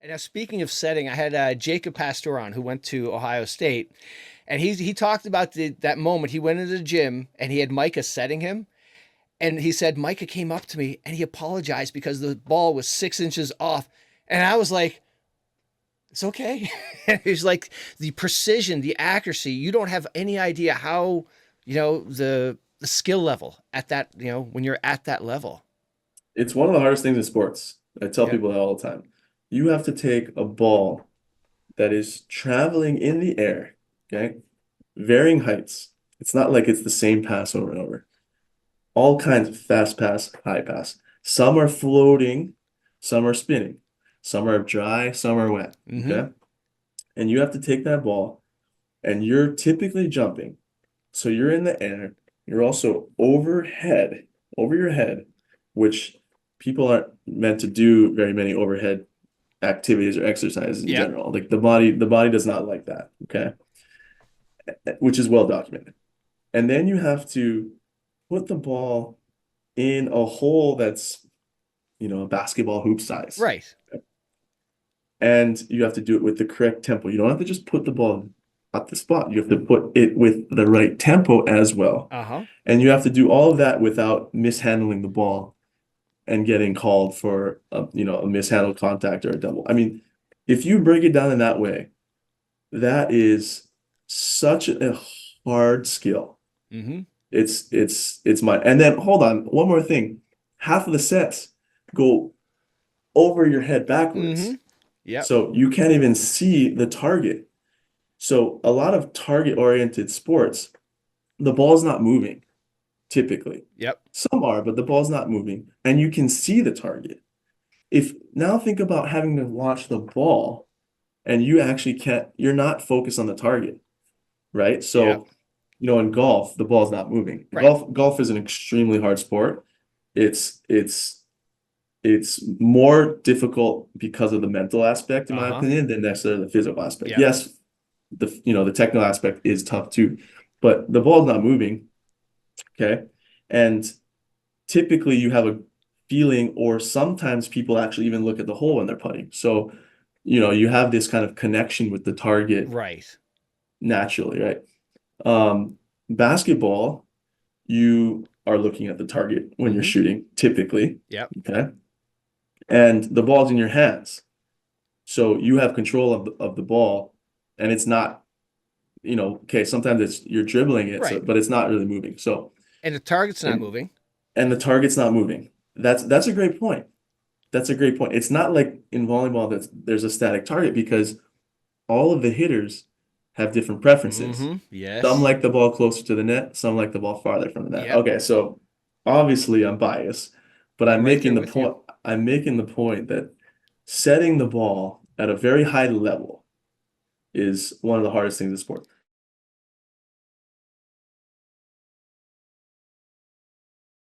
And now, speaking of setting, I had Jacob Pastor on, who went to Ohio State, and he talked about that moment. He went into the gym and he had Micah setting him, and he said Micah came up to me and he apologized because the ball was 6 inches off, and I was like, "It's okay." He's like, the precision, the accuracy. You don't have any idea how, the skill level at that, when you're at that level. It's one of the hardest things in sports. I tell Yeah. people that all the time. You have to take a ball that is traveling in the air, okay? Varying heights. It's not like it's the same pass over and over. All kinds of fast pass, high pass. Some are floating, some are spinning, some are dry, some are wet, Mm-hmm. okay? And you have to take that ball and you're typically jumping. So you're in the air, you're also overhead, over your head, which people aren't meant to do very many overhead activities or exercises in Yep. general. Like the body does not like that, okay? Which is well documented. And then you have to put the ball in a hole that's, a basketball hoop size. Right. And you have to do it with the correct tempo. You don't have to just put the ball at the spot. You have to put it with the right tempo as well. Uh-huh. And you have to do all of that without mishandling the ball and getting called for a mishandled contact or a double. I mean, if you break it down in that way, that is such a hard skill. Mm-hmm. It's my and then hold on, one more thing. Half of the sets go over your head Mm-hmm. backwards. Yep. So you can't even see the target. So a lot of target-oriented sports, the ball's not moving typically. Yep. Some are, but the ball's not moving, and you can see the target. If now think about having to watch the ball and you actually can't, you're not focused on the target, right? Yep. So, in golf, the ball's not moving. Right. Golf is an extremely hard sport. It's it's it's more difficult because of the mental aspect, in my Uh-huh. opinion, than necessarily the physical aspect. Yep. Yes, the technical aspect is tough too, but the ball's not moving, okay? And typically you have a feeling, or sometimes people actually even look at the hole when they're putting. So, you have this kind of connection with the target Right. naturally, right? Basketball, you are looking at the target when you're Mm-hmm. shooting, typically, Yep. okay? And the ball's in your hands. So you have control of the ball, and it's not, okay, sometimes you're dribbling it, so Right. but it's not really moving. So And the target's not and moving. and the target's not moving. That's a great point. That's a great point. It's not like in volleyball that there's a static target because all of the hitters have different preferences. Mm-hmm. Some Yes. like the ball closer to the net, some like the ball farther from the net. Yep. Okay, so obviously I'm biased, but I'm right there with you. I'm making the point that setting the ball at a very high level is one of the hardest things in sport.